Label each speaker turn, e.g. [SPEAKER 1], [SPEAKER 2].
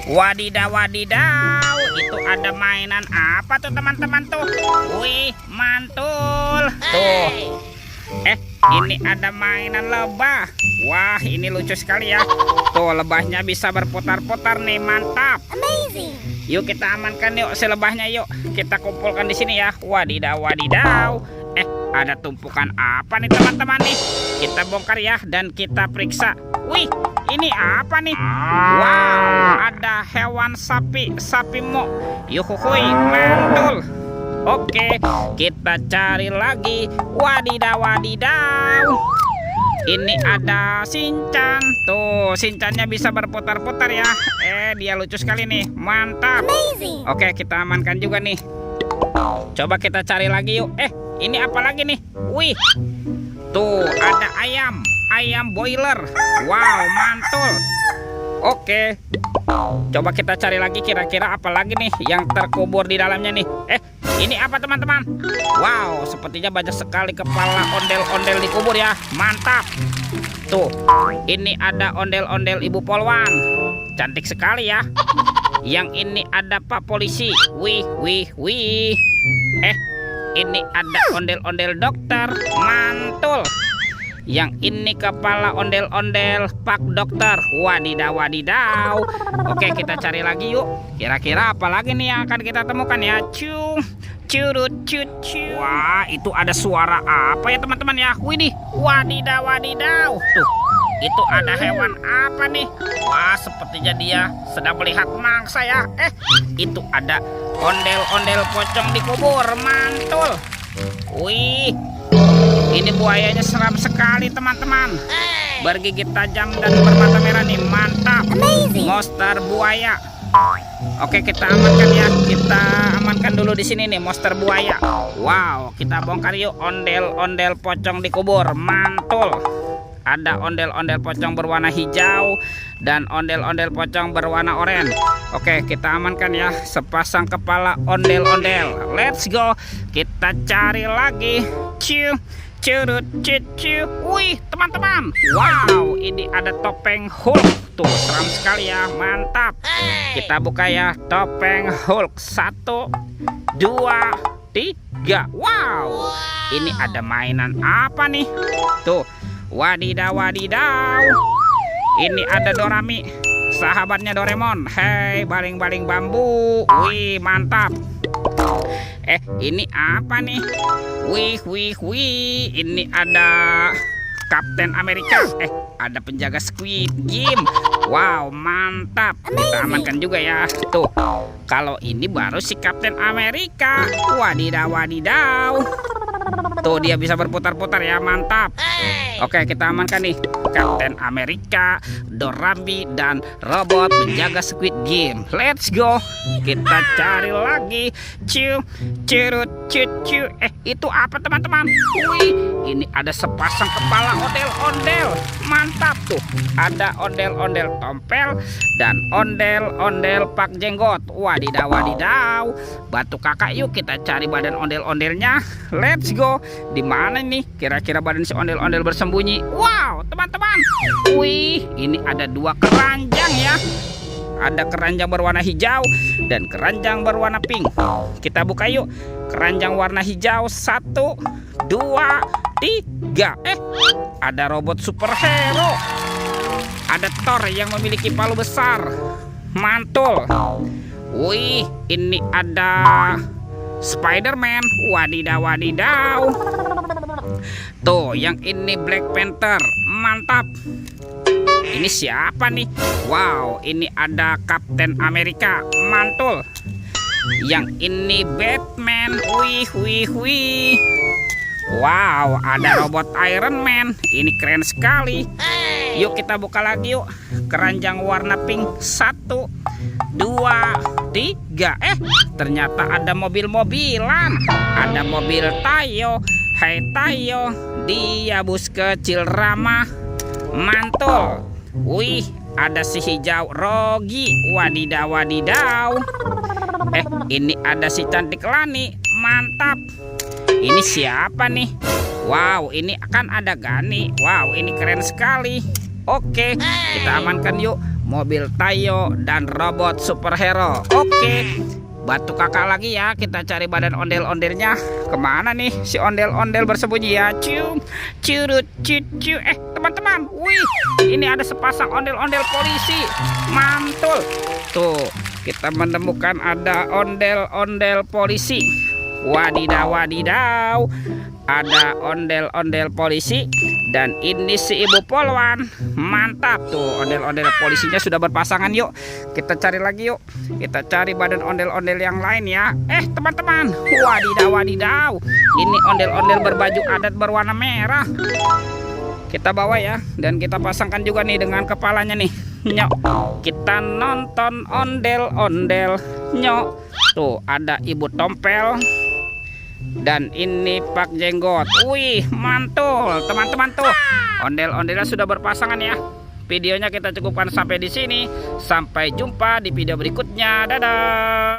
[SPEAKER 1] Wadidaw, wadidaw. Itu ada mainan apa tuh teman-teman tuh? Wih, mantul. Tuh. Ini ada mainan lebah. Wah, ini lucu sekali ya. Tuh, lebahnya bisa berputar-putar nih, mantap.
[SPEAKER 2] Amazing.
[SPEAKER 1] Yuk kita amankan yuk si lebahnya yuk. Kita kumpulkan di sini ya. Wadidaw, wadidaw. Ada tumpukan apa nih teman-teman nih? Kita bongkar ya dan kita periksa. Wih, ini apa nih? Wow, ada hewan sapi mo. Yuhuhui, mantul. Oke, kita cari lagi. Wadidaw, wadidaw. Ini ada Shinchan. Tuh, Shinchannya bisa berputar-putar ya. Dia lucu sekali nih. Mantap.
[SPEAKER 2] Amazing.
[SPEAKER 1] Oke, kita amankan juga nih. Coba kita cari lagi yuk. Ini apa lagi nih? Wih. Tuh, ada ayam. Ayam boiler. Wow, mantul. Oke. Coba kita cari lagi kira-kira apa lagi nih yang terkubur di dalamnya nih. Ini apa teman-teman? Wow, sepertinya banyak sekali kepala ondel-ondel dikubur ya. Mantap. Tuh, ini ada ondel-ondel Ibu Polwan. Cantik sekali ya. Yang ini ada Pak Polisi. Wih, wih, wih. Ini ada ondel-ondel dokter. Mantul. Yang ini kepala ondel-ondel Pak Dokter. Wadidaw, wadidaw. Oke, kita cari lagi yuk. Kira-kira apa lagi nih yang akan kita temukan ya? Curut, cucu. Wah, itu ada suara apa ya teman-teman ya? Widih, wadidaw, wadidaw. Tuh, itu ada hewan apa nih? Wah, sepertinya dia sedang melihat mangsa ya. Itu ada ondel-ondel pocong dikubur. Mantul. Wih, ini buayanya seram sekali teman-teman. Bergigit tajam dan bermata merah nih. Mantap.
[SPEAKER 2] Amazing.
[SPEAKER 1] Monster buaya. Oke, kita amankan ya. Kita amankan dulu di sini nih monster buaya. Wow, kita bongkar yuk ondel-ondel pocong dikubur. Mantul. Ada ondel-ondel pocong berwarna hijau dan ondel-ondel pocong berwarna oranye. Oke, kita amankan ya sepasang kepala ondel-ondel. Let's go. Kita cari lagi. Curut, cucu. Wih, teman-teman. Wow, ini ada topeng Hulk. Tuh, seram sekali ya. Mantap. Kita buka ya topeng Hulk. 1, 2, 3. Wow. Ini ada mainan apa nih? Tuh. Wadidaw, wadidaw. Ini ada Dorami, sahabatnya Doraemon. Hei, baling-baling bambu. Wih, mantap. Ini apa nih? Wih, wih, wih. Ini ada Kapten Amerika. Ada penjaga Squid Game. Wow, mantap. Kita amankan juga ya. Tuh, kalau ini baru si Kapten Amerika. Wadidaw, wadidaw. Tuh, dia bisa berputar-putar ya. Mantap. Oke, kita amankan nih Kapten Amerika, Dorami, dan robot penjaga Squid Game. Let's go. Kita cari lagi. Curut, cucu. Itu apa teman-teman? Wih, ini ada sepasang kepala ondel-ondel. Mantap tuh. Ada ondel-ondel tompel dan ondel-ondel Pak Jenggot. Wadidaw, wadidaw. Bantu kakak yuk kita cari badan ondel-ondelnya. Let's go. Di mana nih kira-kira badan si ondel-ondel bersembunyi? Wow, teman-teman. Wih, ini ada 2 keranjang ya. Ada keranjang berwarna hijau dan keranjang berwarna pink. Kita buka yuk. Keranjang warna hijau. 1, 2, 3. Ada robot superhero. Ada Thor yang memiliki palu besar. Mantul. Wih, ini ada Spider-Man. Wadidaw, wadidaw. Tuh, yang ini Black Panther. Mantap. Ini siapa nih? Wow, ini ada Kapten Amerika. Mantul. Yang ini Batman. Wih, wih, wih. Wow, ada robot Iron Man. Ini keren sekali. Yuk kita buka lagi yuk. Keranjang warna pink. 1, 2, 3. Ternyata ada mobil-mobilan. Ada mobil Tayo. Hai Tayo, dia bus kecil ramah. Mantul. Wih, ada si hijau Rogi. Wadidaw, wadidaw. Ini ada si cantik Lani. Mantap. Ini siapa nih? Wow, ini akan ada Gani. Wow, ini keren sekali. Oke, kita amankan yuk mobil Tayo, dan robot superhero. Oke, bantu kakak lagi ya, kita cari badan ondel-ondelnya. Kemana nih si ondel-ondel bersembunyi ya? Cium, curut, cucu. Teman-teman, wih, ini ada sepasang ondel-ondel polisi. Mantul. Tuh, kita menemukan ada ondel-ondel polisi. Wadidaw, wadidaw. Ada ondel-ondel polisi. Dan ini si ibu polwan. Mantap tuh, ondel-ondel polisinya sudah berpasangan. Yuk kita cari lagi yuk. Kita cari badan ondel-ondel yang lain ya. Teman-teman, wadidaw, wadidaw. Ini ondel-ondel berbaju adat berwarna merah. Kita bawa ya, dan kita pasangkan juga nih dengan kepalanya nih. Nyok, kita nonton ondel-ondel. Nyok, tuh ada ibu tompel. Dan ini Pak Jenggot. Wih, mantul teman-teman tuh. Ondel-ondelnya sudah berpasangan ya. Videonya kita cukupkan sampai di sini. Sampai jumpa di video berikutnya. Dadah.